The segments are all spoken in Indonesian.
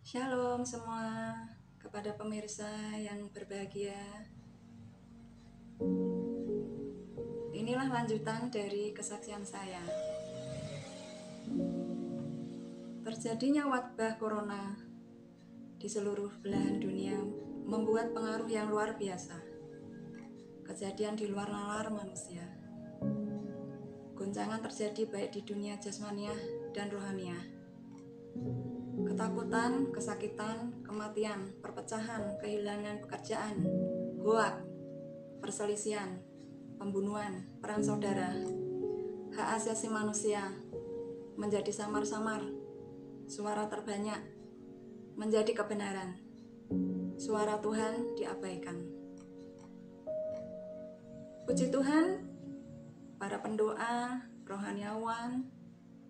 Shalom semua kepada pemirsa yang berbahagia. Inilah lanjutan dari kesaksian saya. Terjadinya wabah corona di seluruh belahan dunia membuat pengaruh yang luar biasa. Kejadian di luar nalar manusia. Goncangan terjadi baik di dunia jasmaniah dan rohaniah. Ketakutan, kesakitan, kematian, perpecahan, kehilangan pekerjaan, hoak, perselisihan, pembunuhan, perang saudara, hak asasi manusia menjadi samar-samar, suara terbanyak menjadi kebenaran, suara Tuhan diabaikan. Puji Tuhan, para pendoa, rohaniawan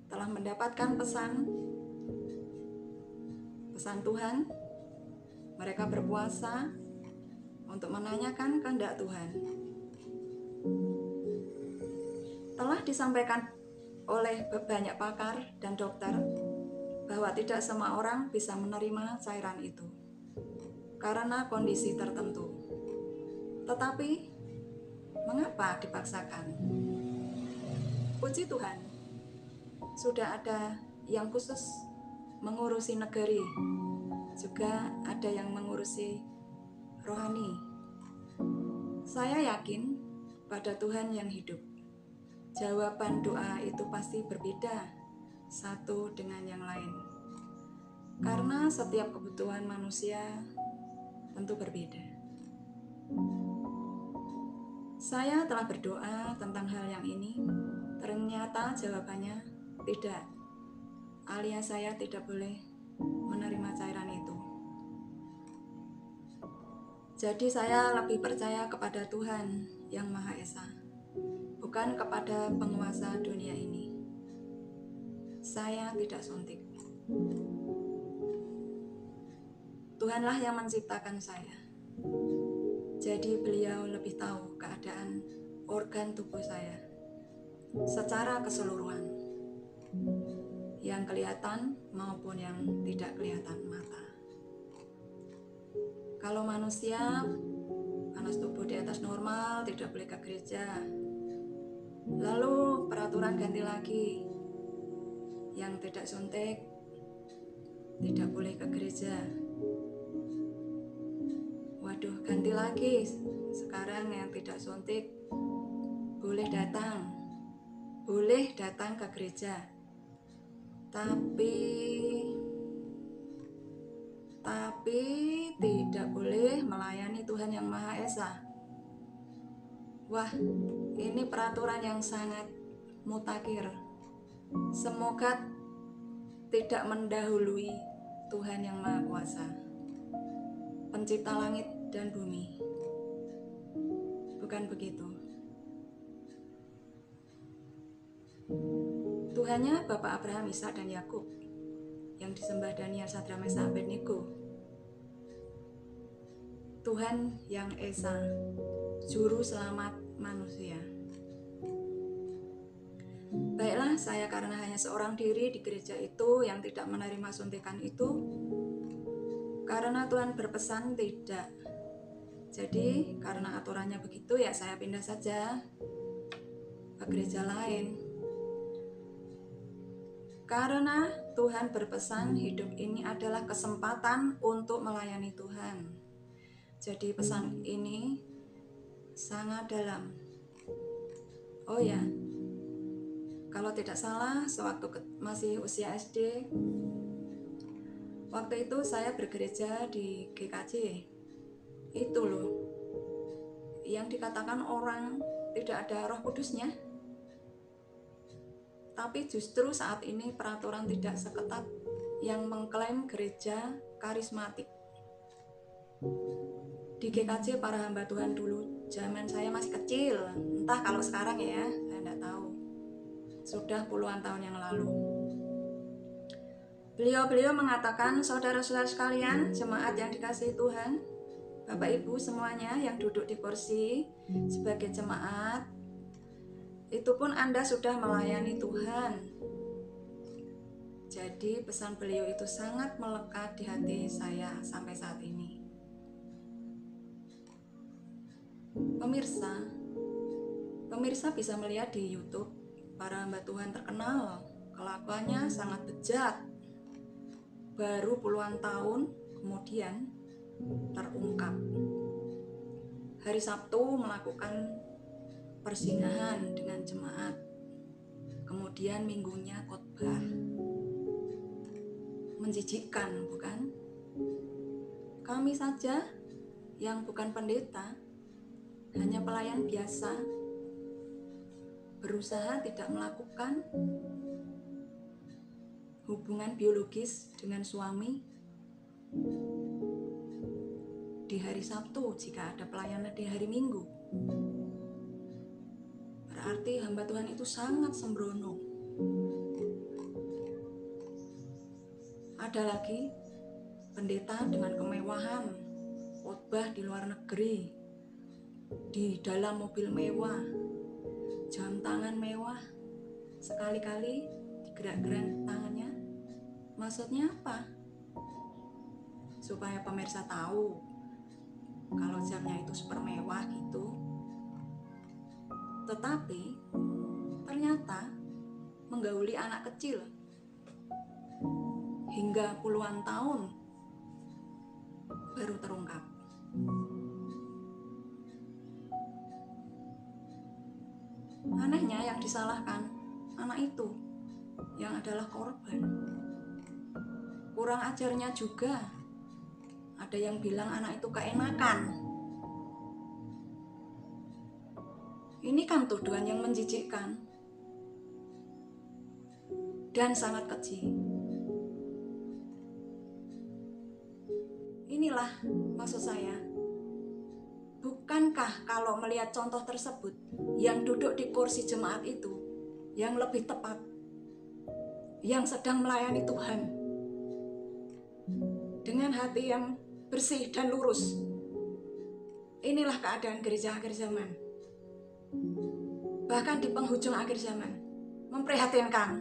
telah mendapatkan pesan Tuhan. Mereka berpuasa untuk menanyakan kehendak Tuhan. Telah disampaikan oleh banyak pakar dan dokter bahwa tidak semua orang bisa menerima cairan itu karena kondisi tertentu. Tetapi mengapa dipaksakan? Puji Tuhan, sudah ada yang khusus mengurusi negeri, juga ada yang mengurusi rohani. Saya yakin pada Tuhan yang hidup. Jawaban doa itu pasti berbeda satu dengan yang lain. Karena setiap kebutuhan manusia tentu berbeda. Saya telah berdoa tentang hal yang ini, ternyata jawabannya tidak, alias saya tidak boleh menerima cairan itu. Jadi saya lebih percaya kepada Tuhan yang Maha Esa, bukan kepada penguasa dunia ini. Saya tidak suntik. Tuhanlah yang menciptakan saya. Jadi beliau lebih tahu keadaan organ tubuh saya secara keseluruhan, yang kelihatan maupun yang tidak kelihatan mata. Kalau manusia panas tubuh di atas normal tidak boleh ke gereja, lalu peraturan ganti lagi, yang tidak suntik tidak boleh ke gereja. Waduh, ganti lagi, sekarang yang tidak suntik boleh datang ke gereja, tapi tidak boleh melayani Tuhan yang Maha Esa. Wah, ini peraturan yang sangat mutakhir. Semoga tidak mendahului Tuhan yang Maha Kuasa, pencipta langit dan bumi. Bukan begitu. Tuhannya Bapak Abraham, Ishak, dan Yakub, yang disembah Daniel, Sadrak, Mesak, Abednego. Tuhan yang Esa, Juru Selamat manusia. Baiklah, saya karena hanya seorang diri di gereja itu yang tidak menerima suntikan itu, karena Tuhan berpesan tidak. Jadi karena aturannya begitu, ya saya pindah saja ke gereja lain. Karena Tuhan berpesan hidup ini adalah kesempatan untuk melayani Tuhan. Jadi pesan ini sangat dalam. Oh ya, kalau tidak salah sewaktu masih usia SD, waktu itu saya bergereja di GKJ. Itu loh yang dikatakan orang tidak ada Roh Kudusnya. Tapi justru saat ini peraturan tidak seketat yang mengklaim gereja karismatik. Di GKJ para hamba Tuhan dulu, zaman saya masih kecil, entah kalau sekarang ya, saya tidak tahu. Sudah puluhan tahun yang lalu. Beliau mengatakan, saudara-saudara sekalian, jemaat yang dikasihi Tuhan, Bapak Ibu semuanya yang duduk di kursi sebagai jemaat, itu pun Anda sudah melayani Tuhan. Jadi pesan beliau itu sangat melekat di hati saya sampai saat ini. Pemirsa bisa melihat di YouTube para hamba Tuhan terkenal, kelakuannya sangat bejat. Baru puluhan tahun kemudian terungkap. Hari Sabtu melakukan persinahan dengan jemaat, kemudian minggunya khotbah. Menjijikkan, bukan? Kami saja yang bukan pendeta, hanya pelayan biasa, berusaha tidak melakukan hubungan biologis dengan suami di hari Sabtu jika ada pelayanan di hari Minggu. Berarti hamba Tuhan itu sangat sembrono. Ada lagi pendeta dengan kemewahan, khotbah di luar negeri, di dalam mobil mewah, jam tangan mewah, sekali-kali digerak-gerak tangannya. Maksudnya apa? Supaya pemirsa tahu kalau jamnya itu super mewah gitu. Tetapi ternyata menggauli anak kecil hingga puluhan tahun baru terungkap. Anehnya yang disalahkan anak itu yang adalah korban. Kurang ajarnya juga. Ada yang bilang anak itu keenakan. Ini kan tuduhan yang menjijikkan dan sangat keji. Inilah maksud saya. Bukankah kalau melihat contoh tersebut, yang duduk di kursi jemaat itu, yang lebih tepat, yang sedang melayani Tuhan, dengan hati yang bersih dan lurus. Inilah keadaan gereja akhir zaman. Bahkan di penghujung akhir zaman. Memprihatinkan.